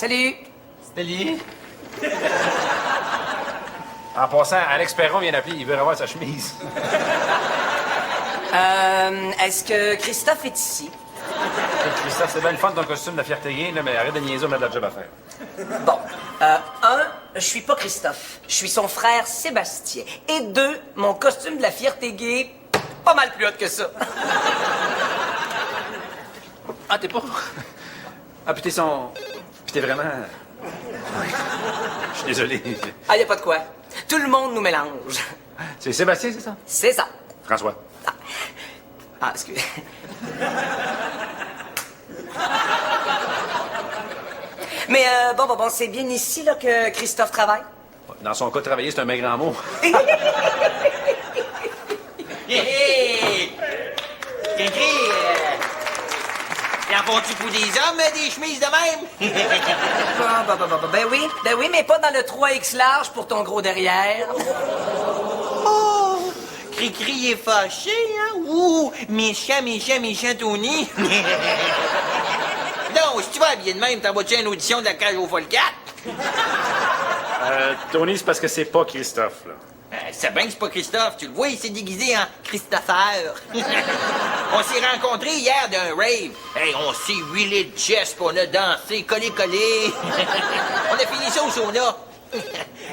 Salut! Salut! En passant, Alex Perron vient d'appeler, il veut revoir sa chemise. Est-ce que Christophe est ici? Christophe, c'est bien le fun de ton costume de la fierté gay, là, mais arrête de niaiser, on a de la job à faire. Bon. Je suis pas Christophe. Je suis son frère Sébastien. Et 2, mon costume de la fierté gay, pas mal plus haute que ça. Ah, t'es pas... Ah, puis t'es son... Puis t'es vraiment... Je suis désolé. Ah, y a pas de quoi. Tout le monde nous mélange. C'est Sébastien, c'est ça? C'est ça. François. Ah, excuse. Mais bon, c'est bien ici là que Christophe travaille? Dans son cas, travailler, c'est un maigre grand mot. Hé! Cricri, y'en font-tu pour des hommes, des chemises de même? Ben oui, mais pas dans le 3X large pour ton gros derrière. Oh! Cricri est fâché, hein? Ouh! Méchant Tony! Non, si tu vas habiller de même, t'en vas-tu à une audition de la cage au Folcat? Tony, c'est parce que c'est pas Christophe, là. C'est bien que c'est pas Christophe, tu le vois, il s'est déguisé en Christopher. On s'est rencontrés hier d'un rave. Hey, on s'est huilé de chest, puis on a dansé, collé. On a fini ça au sauna.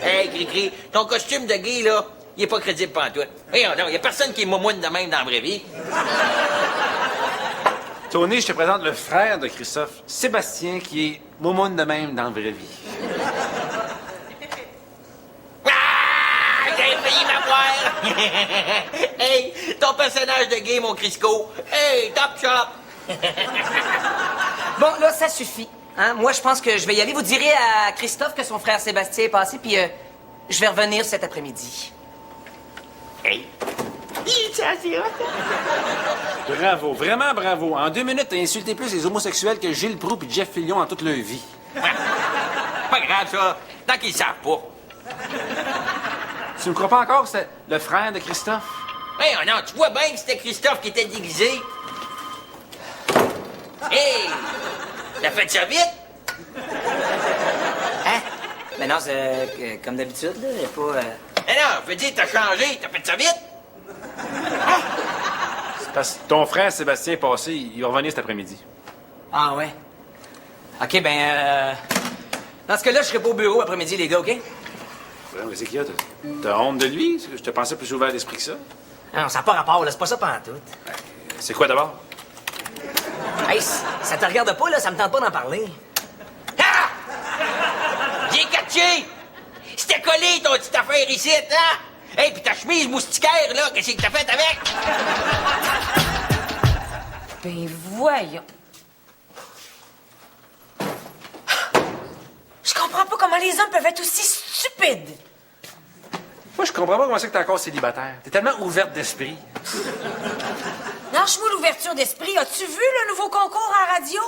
Hey, Cricri, ton costume de gay, là, il est pas crédible pantoute. Hey, non, y a personne qui est momoune de même dans la vraie vie. Tony, je te présente le frère de Christophe, Sébastien, qui est moumoune de même dans la vraie vie. J'ai failli m'avoir! Hey, ton personnage de gay, mon Crisco. Hey, top shop! Bon, là, ça suffit. Hein? Moi, je pense que je vais y aller. Vous direz à Christophe que son frère Sébastien est passé, puis je vais revenir cet après-midi. Hey! Ça, c'est hot. Bravo, vraiment bravo. En 2 minutes, t'as insulté plus les homosexuels que Gilles Proulx et Jeff Fillion en toute leur vie. Pas grave, ça. Tant qu'ils savent pas. Tu me crois pas encore que c'est le frère de Christophe? Hey, oh non, tu vois bien que c'était Christophe qui était déguisé. Hey! T'as fait ça vite? Hein? Ben non, c'est comme d'habitude, là. Y a pas... Eh non, je veux dire, t'as changé. T'as fait ça vite? C'est parce que ton frère Sébastien est passé, il va revenir cet après-midi. Ah, ouais. OK, dans ce cas-là, je serai pas au bureau après-midi, les gars, OK? Ouais, mais c'est qu'il y a? T'as honte de lui? Je te pensais plus ouvert d'esprit que ça. Non, ça n'a pas rapport, là. C'est pas ça pantoute. C'est quoi d'abord? Hey, ça te regarde pas, là. Ça me tente pas d'en parler. Ah! J'ai catché! C'était collé, ton petite affaire ici, hein? Hey, puis ta chemise moustiquaire, là, qu'est-ce que t'as fait avec? Ben voyons. Je comprends pas comment les hommes peuvent être aussi stupides. Moi, je comprends pas comment c'est que t'es encore célibataire. T'es tellement ouverte d'esprit. Lâche-moi l'ouverture d'esprit. As-tu vu le nouveau concours à la radio?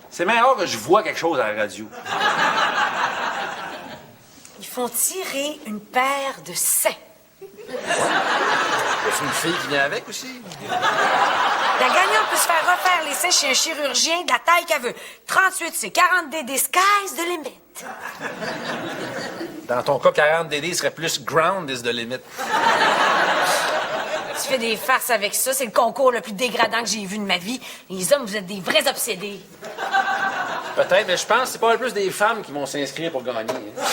C'est même rare que je vois quelque chose à la radio. Ils font tirer une paire de seins. C'est une fille qui vient avec aussi? La gagnante peut se faire refaire les seins chez un chirurgien de la taille qu'elle veut. 38, c'est 40 DD. Sky's the limit. Dans ton cas, 40 DD serait plus ground is the limit. Tu fais des farces avec ça. C'est le concours le plus dégradant que j'ai vu de ma vie. Les hommes, vous êtes des vrais obsédés. Peut-être, mais je pense que c'est pas mal plus des femmes qui vont s'inscrire pour gagner. Hein.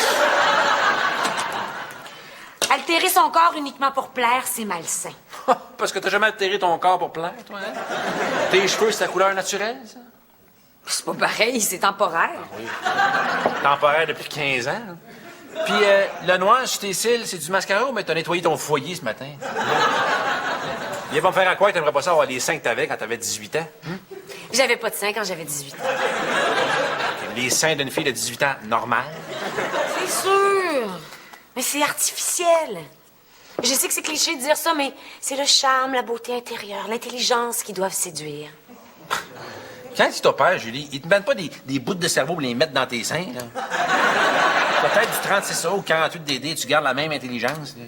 Altérer son corps uniquement pour plaire, c'est malsain. Parce que t'as jamais altéré ton corps pour plaire, toi, hein? Tes cheveux, c'est ta couleur naturelle, ça? C'est pas pareil, c'est temporaire. Oui. Temporaire depuis 15 ans. Hein? Puis le noir sur tes cils, c'est du mascara, mais t'as nettoyé ton foyer ce matin. Viens pas me faire à quoi, t'aimerais pas ça avoir les seins que t'avais quand t'avais 18 ans? Hein? J'avais pas de seins quand j'avais 18 ans. Les seins d'une fille de 18 ans, normal? C'est sûr. Mais c'est artificiel. Je sais que c'est cliché de dire ça, mais c'est le charme, la beauté intérieure, l'intelligence qui doivent séduire. Quand tu t'opères, Julie, ils te mettent pas des bouts de cerveau pour les mettre dans tes seins, là. Peut-être du 36A ou 48 DD, tu gardes la même intelligence. Là.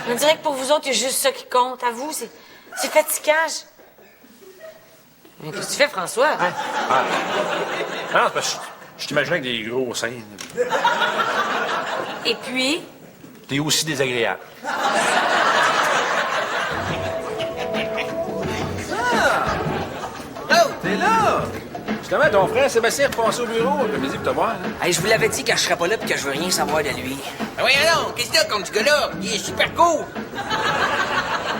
On dirait que pour vous autres, il y a juste ça qui compte. À vous, c'est fatigant. Mais qu'est-ce que tu fais, François? Hein? Ah. Non, c'est parce que je t'imaginais avec des gros seins. Et puis, T'es aussi désagréable. Oh! T'es là! Justement, ton frère Sébastien est repassé au bureau l'après-midi pour te voir. Hein? Hey, je vous l'avais dit que je serais pas là puis que je veux rien savoir de lui. Ah oui, alors, qu'est-ce que t'as contre ce gars-là? Il est super cool.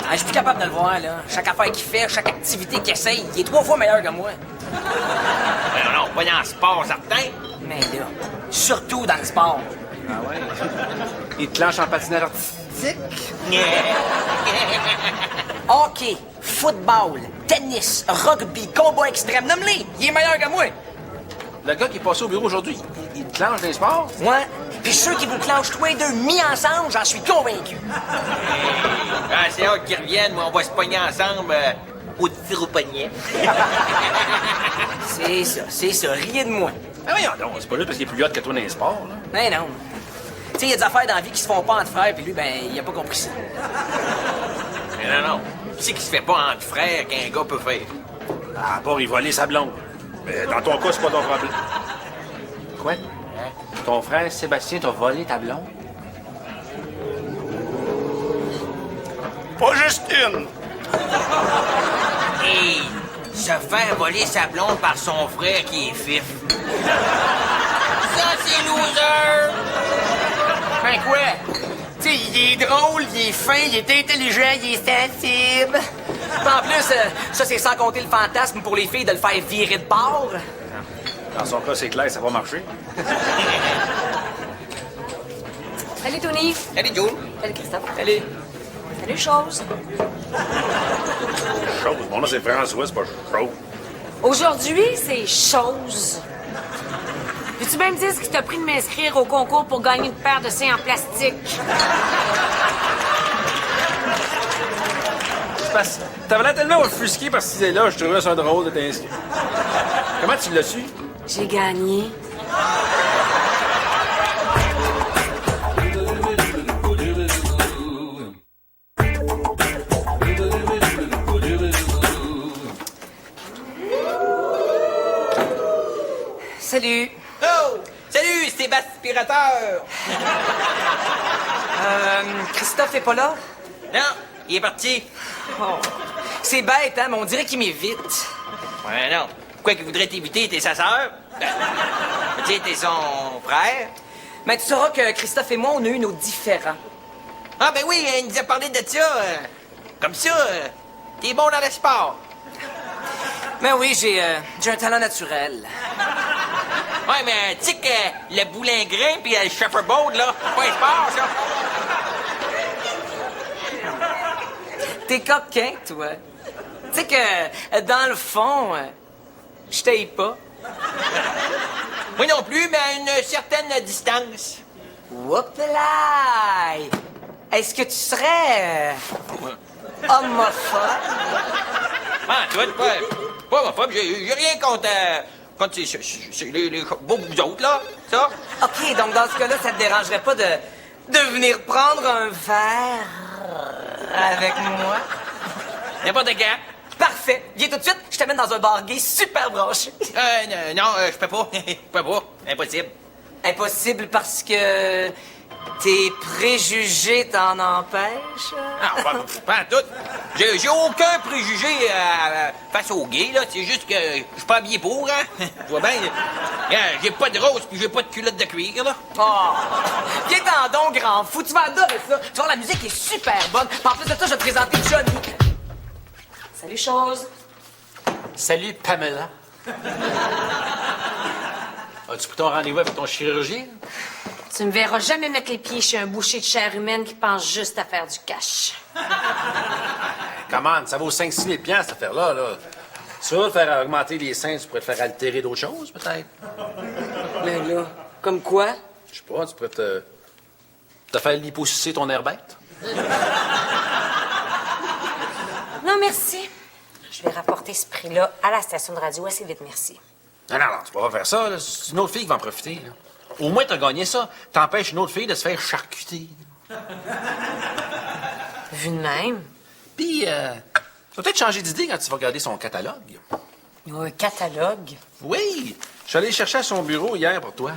Hey, je suis plus capable de le voir, là. Chaque affaire qu'il fait, chaque activité qu'il essaye, il est 3 fois meilleur que moi. Non, pas dans le sport, certain. Mais là, surtout dans le sport. Ah ouais? Il te lâche en patinage artistique? Hockey, football, tennis, rugby, combat extrême, nomme-les, il est meilleur que moi. Le gars qui est passé au bureau aujourd'hui, il te lâche dans les sports? Ouais, puis ceux qui vous clenchent tous les deux mis ensemble, j'en suis convaincu. Ah, c'est hâte qu'ils reviennent, mais on va se pogner ensemble au tir au poignet. C'est ça, riez de moi. Ah voyons donc, c'est pas juste parce qu'il est plus hot que toi dans les sports, là. Mais non. Tu sais, il y a des affaires dans la vie qui se font pas entre frères, puis lui, ben, il a pas compris ça. Mais non. Qui c'est qui se fait pas entre frères qu'un gars peut faire? À part, il volait sa blonde. Mais dans ton cas, c'est pas ton problème. Quoi? Ton frère Sébastien t'a volé ta blonde? Pas juste une! Hey, se faire voler sa blonde par son frère qui est fif. Ça, c'est loser! Ben quoi? Tu sais, il est drôle, il est fin, il est intelligent, il est sensible. En plus, ça, c'est sans compter le fantasme pour les filles de le faire virer de bord. Dans son cas, c'est clair, ça va marcher. salut Tony. Salut, Joe. Salut Christophe. Allez. Salut Chose. Chose. Mon nom, c'est François, c'est pas chose. Aujourd'hui, c'est Chose. Peux-tu même dire ce qui t'a pris de m'inscrire au concours pour gagner une paire de seins en plastique? C'est parce que t'avais l'air tellement offusqué par cette idée-là, je trouvais ça drôle de t'inscrire. Comment tu l'as su? J'ai gagné. Salut. Oh! Salut, Sébastien Aspirateur! Christophe est pas là? Non, il est parti. Oh. C'est bête, hein, mais on dirait qu'il m'évite. Ouais, non. Pourquoi qu'il voudrait t'éviter? T'es sa sœur? Tu sais, t'es son frère? Mais tu sauras que Christophe et moi, on a eu nos différends. Ah, ben oui, il nous a parlé de ça. Comme ça, t'es bon dans le sport. Mais oui, j'ai un talent naturel. Ouais, mais tu sais que le boulingrin puis le shuffleboard, là, c'est pas un sport, ça. T'es coquin, toi. Tu sais que, dans le fond, je t'aille pas. Moi non plus, mais à une certaine distance. Whoop-là! Est-ce que tu serais homophobe? Ah, toi, pas homophobe, j'ai rien contre les vous autres, là, ça. OK, donc dans ce cas-là, ça te dérangerait pas de venir prendre un verre avec moi? N'importe quand. Parfait. Viens tout de suite, je t'amène dans un bar gay super branché. Non, je peux pas. Je peux pas. Impossible. Impossible parce que tes préjugés t'en empêchent? Ah, pas tout. J'ai aucun préjugé face aux gays, là. C'est juste que je suis pas habillé pour, hein. Tu vois bien, j'ai pas de rose puis j'ai pas de culotte de cuir, là. Oh! Viens-t'en donc, grand fou. Tu vas adorer ça. Tu vois, la musique est super bonne. En plus de ça, je vais te présenter Johnny. Salut Chose. Salut, Pamela. As-tu pris ton rendez-vous avec ton chirurgien? Tu me verras jamais mettre les pieds chez un boucher de chair humaine qui pense juste à faire du cash. Comment? Ça vaut 5-6 000 piastres, cette affaire-là, là. Tu veux faire augmenter les seins, tu pourrais te faire altérer d'autres choses, peut-être? Mais là, comme quoi? Je sais pas, tu pourrais te faire liposucer ton air bête? Non, merci. Je vais rapporter ce prix-là à la station de radio assez vite, merci. Non, tu peux pas faire ça, là. C'est une autre fille qui va en profiter, là. Au moins, t'as gagné ça. T'empêches une autre fille de se faire charcuter. Vu de même. Puis, tu vas peut-être changer d'idée quand tu vas regarder son catalogue. Il y a un catalogue. Oui! suis allé chercher à son bureau hier pour toi.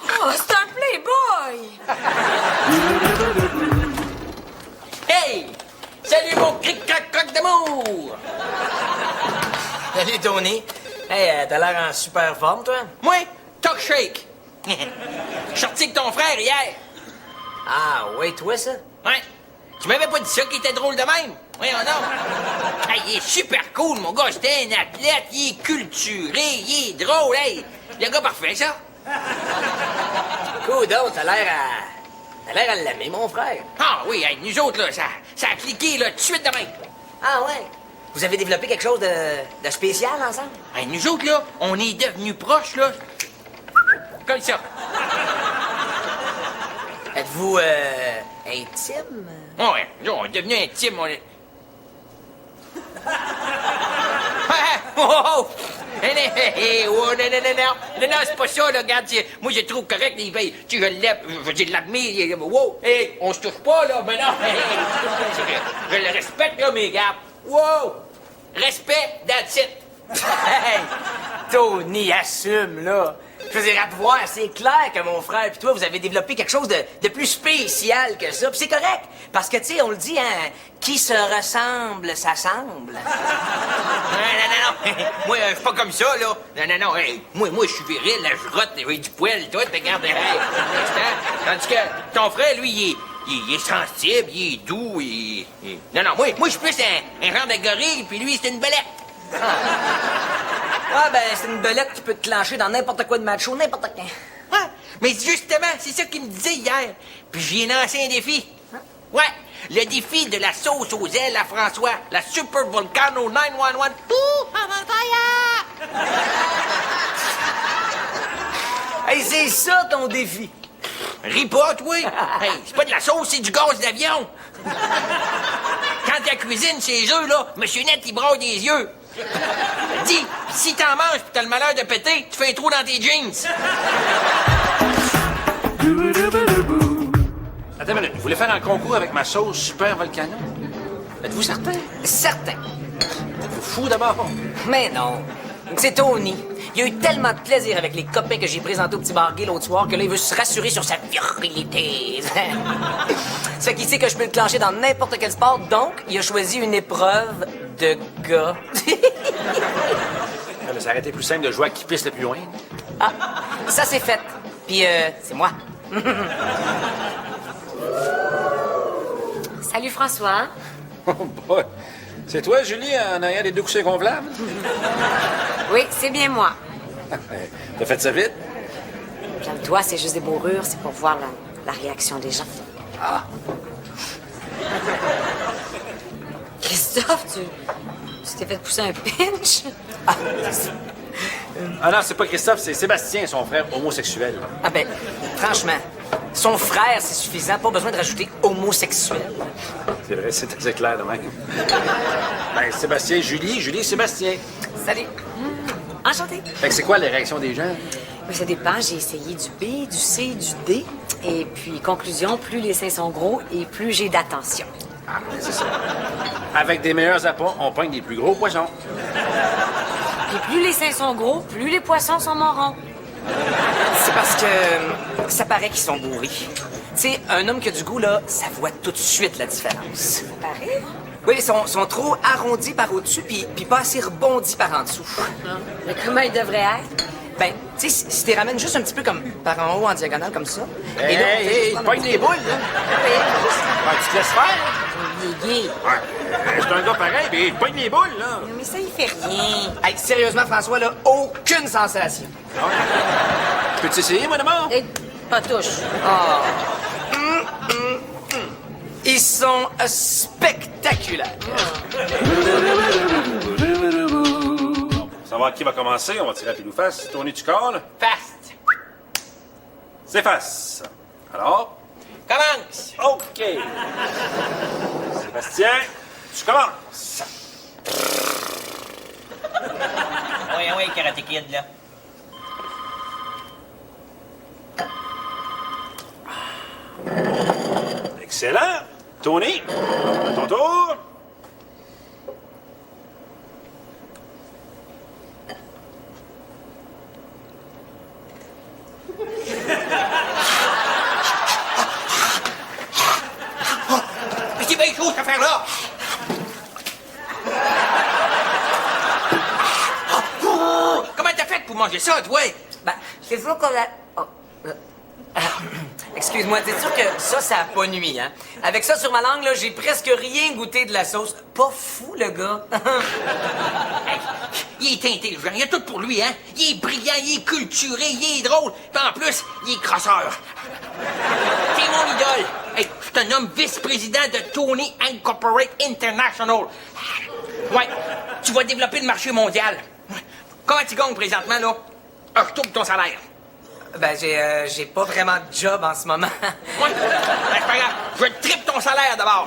Oh, c'est un playboy! Hey! Salut mon cric-crac-croc d'amour! Salut, Tony. Hey, t'as l'air en super forme, toi? Moi, talk shake. Je suis sorti avec ton frère hier. Ah, oui, toi, ça? Ouais. Tu m'avais pas dit ça qui était drôle de même? Voyons donc. Hey, il est super cool, mon gars. C'était un athlète. Il est culturé. Il est drôle. Hey, le gars parfait, ça. Coudon, t'as l'air à l'aimer, mon frère. Ah oui, hey, nous autres, là, ça a cliqué, là, tout de suite de même. Ah, ouais? Vous avez développé quelque chose de spécial ensemble? Hey, nous autres, là, on est devenus proches, là. Comme ça. Êtes-vous, intime? Ouais, là, on est devenus intimes, on est... Oh! Oh, non, c'est pas ça, là, regarde, moi, je trouve correct, tu je l'aime, je l'admire, wow, hey, on se touche pas, là, mais non, je le respecte, là, mes gars, wow, respect, that's it. Hey, Tony, assume, là. Je veux dire, à te voir, c'est clair que mon frère et toi, vous avez développé quelque chose de plus spécial que ça. Puis c'est correct, parce que, tu sais, on le dit, hein, qui se ressemble, s'assemble. Non. Moi, je suis pas comme ça, là. Non. Hey, moi, je suis viril, là, je rotte, j'ai du poil, toi, regarde, hey, tandis que ton frère, lui, il est sensible, il est doux, Non, moi, je suis plus un genre de gorille, puis lui, c'est une belette. Ah, ben, c'est une belette qui peut te clencher dans n'importe quoi de macho, n'importe quand. Ouais, mais justement, c'est ça qu'il me disait hier. Puis j'ai lancé un défi. Ouais, le défi de la sauce aux ailes à François, la Super Volcano 911. Ouh, I'm on fire! Hey, c'est ça ton défi. Ris pas, toi! Hey, c'est pas de la sauce, c'est du gaz d'avion! Quand tu cuisines ces œufs, là, Monsieur Net, il braille des yeux. Dis, si t'en manges pis t'as le malheur de péter, tu fais un trou dans tes jeans. Attends une minute, vous voulez faire un concours avec ma sauce Super Volcano? Êtes-vous certain? Certain. Êtes-vous fou d'abord? Mais non. C'est Tony. Il a eu tellement de plaisir avec les copains que j'ai présentés au petit bar gay l'autre soir que là, il veut se rassurer sur sa virilité. Ça fait qu'il sait que je peux le clencher dans n'importe quel sport, donc il a choisi une épreuve de gars. Mais ça aurait été plus simple de jouer à qui pisse le plus loin. Ah, ça c'est fait. Puis c'est moi. Salut, François. Oh boy. C'est toi, Julie, en arrière des deux coussins gonflables? Oui, c'est bien moi. T'as fait ça vite? Calme-toi, c'est juste des bourrures, c'est pour voir la réaction des gens. Ah. Christophe, tu t'es fait pousser un pinch? Ah non, c'est pas Christophe, c'est Sébastien, son frère homosexuel. Ah ben, franchement, son frère, c'est suffisant. Pas besoin de rajouter homosexuel. C'est vrai, c'est assez clair de même. Ben, Sébastien, Julie, Sébastien. Salut. Enchanté. Fait que c'est quoi les réactions des gens? Mais ça dépend, j'ai essayé du B, du C, du D. Et puis, conclusion, plus les seins sont gros et plus j'ai d'attention. Ah, c'est ça. Avec des meilleurs appâts, on pogne des plus gros poissons. Puis plus les seins sont gros, plus les poissons sont marrons. C'est parce que ça paraît qu'ils sont bourrés. Tu sais, un homme qui a du goût, là, ça voit tout de suite la différence. Pareil? Oui, ils sont trop arrondis par au-dessus, puis pas assez rebondis par en dessous. Mais comment ils devraient être? Ben, tu sais, si t'es ramènes juste un petit peu comme par en haut, en diagonale, comme ça. Hey, pogne les boules, là. Ouais, tu te laisses faire. Il est gay. Ouais. C'est un gars pareil, mais il pogne les boules, là. Mais ça, il fait rien. Hey, sérieusement, François, là, aucune sensation. Peux-tu essayer, mon amour? Et pas touche. Ils sont spectaculaires. Savoir qui va commencer, on va tirer à pile ou face. Tony, tu colles? Fast. C'est face. Alors? Commence. OK. Sébastien, tu commences. Oui, Karate Kid, là. Excellent. Tony, à ton tour. ça! Comment t'as fait pour manger ça, toi? Ben, c'est sûr qu'on a... Oh, excuse-moi, t'es sûr que ça a pas nuit, hein? Avec ça sur ma langue, là, j'ai presque rien goûté de la sauce. Pas fou, le gars. Hey, il est intelligent, il y a tout pour lui, hein? Il est brillant, il est culturé, il est drôle. Puis en plus, il est crosseur. T'es mon idole. Hey, je te nomme vice-président de Tony Incorporate International. Ouais, tu vas développer le marché mondial. Comment tu gagnes présentement, là? Je trouve ton salaire. Ben, j'ai pas vraiment de job en ce moment. Ouais, ben, c'est pas grave. Je triple ton salaire d'abord.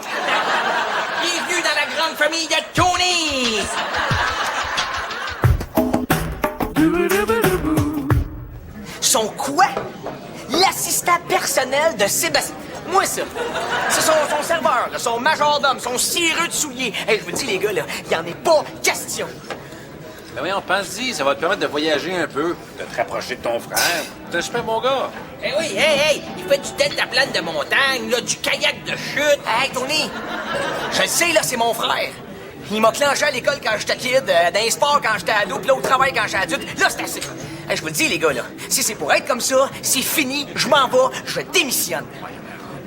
Bienvenue dans la grande famille de Tony! Son quoi? L'assistant personnel de Sébastien. Moi, ça. C'est son serveur, là, son majordome, son cireux de souliers. Hey, je vous dis, les gars, là, il en est pas question. Ben voyons, pense-y, ça va te permettre de voyager un peu, de te rapprocher de ton frère. T'es un super bon gars. Eh oui, hey, il fait du tête à plane de montagne, là, du kayak de chute. Hey, Tony! Je le sais, là, c'est mon frère. Il m'a clenché à l'école quand j'étais kid, dans les sports quand j'étais ado, puis là, au travail quand j'étais adulte. Là, c'est assez. Hey, je vous le dis, les gars, là, si c'est pour être comme ça, c'est fini, je m'en vais, je démissionne.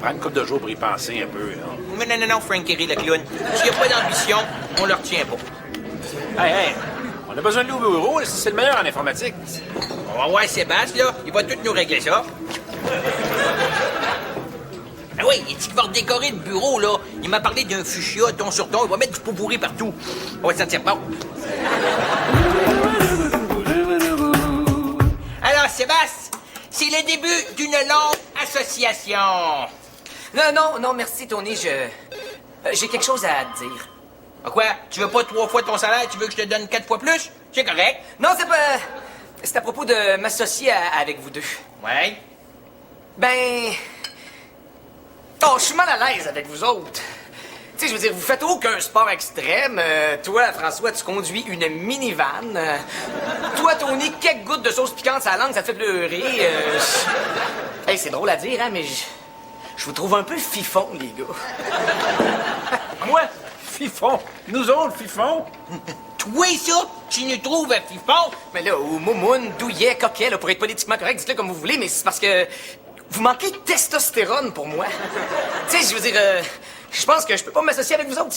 Prends une couple de jours pour y penser un peu, là. Mais non, Frankie le clown. S'il n'y a pas d'ambition, on le retient pas. Hey, on a besoin de lui au bureau, c'est le meilleur en informatique. On va voir Sébastien, là. Il va tout nous régler ça. Ah oui, il dit qu'il va redécorer le bureau, là. Il m'a parlé d'un fuchsia, ton sur ton. Il va mettre du pot pourri partout. On va se sentir bon. Alors, Sébastien, c'est le début d'une longue association. Non, merci, Tony, j'ai quelque chose à te dire. Ah quoi? Tu veux pas 3 fois ton salaire? Tu veux que je te donne 4 fois plus? C'est correct. Non, c'est pas... C'est à propos de m'associer avec vous deux. Ouais. Ben... Oh, je suis mal à l'aise avec vous autres. Tu sais, je veux dire, vous faites aucun sport extrême. Toi, François, tu conduis une minivan. Toi, Tony, quelques gouttes de sauce piquante à la langue, ça te fait pleurer. Hey, c'est drôle à dire, hein, mais je vous trouve un peu fifon, les gars. Moi? Fifon? Nous autres, Fifon? Toi, ça, tu nous trouves à fifon? Mais là, ou moumoune, douillet, coquet, là, pour être politiquement correct, dites-le comme vous voulez, mais c'est parce que vous manquez de testostérone pour moi. Tu sais, je veux dire, je pense que je peux pas m'associer avec vous autres.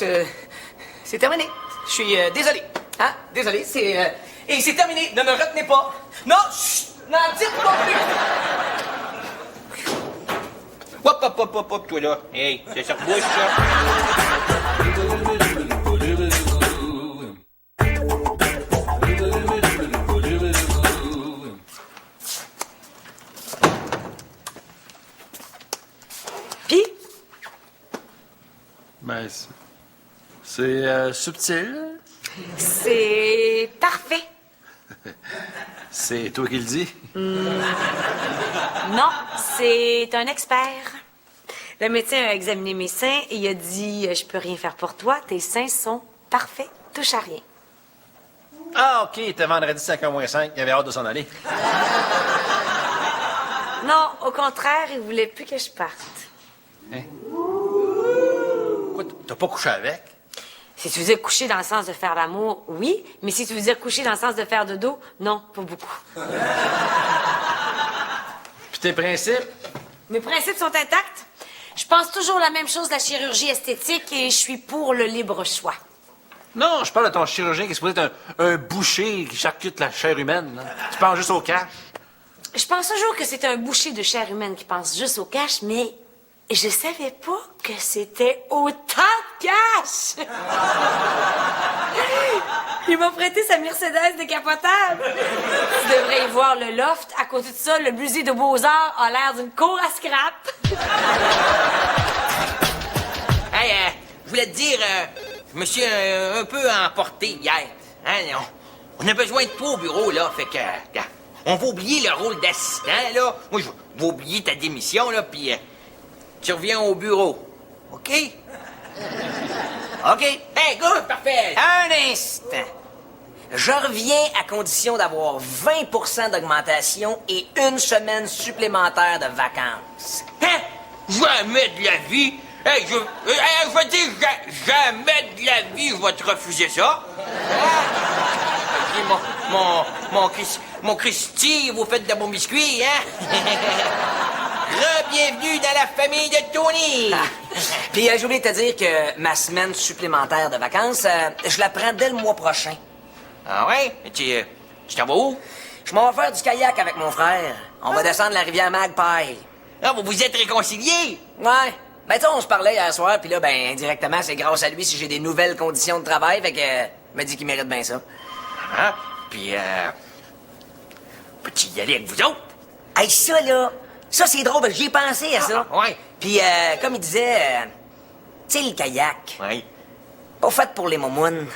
C'est terminé. Je suis désolé. Hein? Désolé, c'est... et c'est terminé. Ne me retenez pas. Non, chut, n'en dites pas plus. Hop, toi, là. Hey, c'est ça bouche, ça. Puis, Ben, c'est subtil. c'est parfait. C'est toi qui le dis. Non, c'est un expert. Le médecin a examiné mes seins et il a dit je peux rien faire pour toi, tes seins sont parfaits, touche à rien. Ah, OK, t'es vendredi 5h-5, il avait hâte de s'en aller. Non, au contraire, il voulait plus que je parte. Hein? Quoi, t'as pas couché avec? Si tu veux dire coucher dans le sens de faire l'amour, oui, mais si tu veux dire coucher dans le sens de faire de dos, non, pas beaucoup. Puis tes principes? Mes principes sont intacts. Je pense toujours la même chose de la chirurgie esthétique et je suis pour le libre choix. Non, je parle de ton chirurgien qui est supposé être un boucher qui charcute la chair humaine. Là. Tu penses juste au cash. Je pense toujours que c'est un boucher de chair humaine qui pense juste au cash, mais je savais pas que c'était autant de cash! Il m'a prêté sa Mercedes décapotable. Tu devrais y voir le loft. À côté de ça, le musée de Beaux-Arts a l'air d'une cour à scrap. Hey, je voulais te dire, je me suis un peu emporté hier. Hein, on a besoin de toi au bureau, là, fait que... on va oublier le rôle d'assistant, là. Moi, je vais oublier ta démission, là, puis tu reviens au bureau. OK? OK. Hey, good, parfait. Un instant. Je reviens à condition d'avoir 20% d'augmentation et 1 semaine supplémentaire de vacances. Hein? Jamais de la vie. Hey, je veux dire, jamais de la vie, je vais te refuser ça. Puis mon Christy, vous faites de bons biscuits, hein? Bienvenue dans la famille de Tony. Puis j'ai oublié de te dire que ma semaine supplémentaire de vacances, je la prends dès le mois prochain. Ah ouais? Tu t'en vas où? Je m'en vais faire du kayak avec mon frère. On va descendre la rivière Magpie. Ah, vous vous êtes réconciliés? Ouais. Ben, tu sais, on se parlait hier soir, puis là, ben, indirectement, c'est grâce à lui si j'ai des nouvelles conditions de travail, fait que, il m'a dit qu'il mérite bien ça. Ah, puis, peux-tu y aller avec vous autres? Hey, ça, là, ça, c'est drôle, j'y ai pensé à ça. Ah, ouais. Puis, comme il disait, tu sais, le kayak, Ouais. pas fait pour les momounes.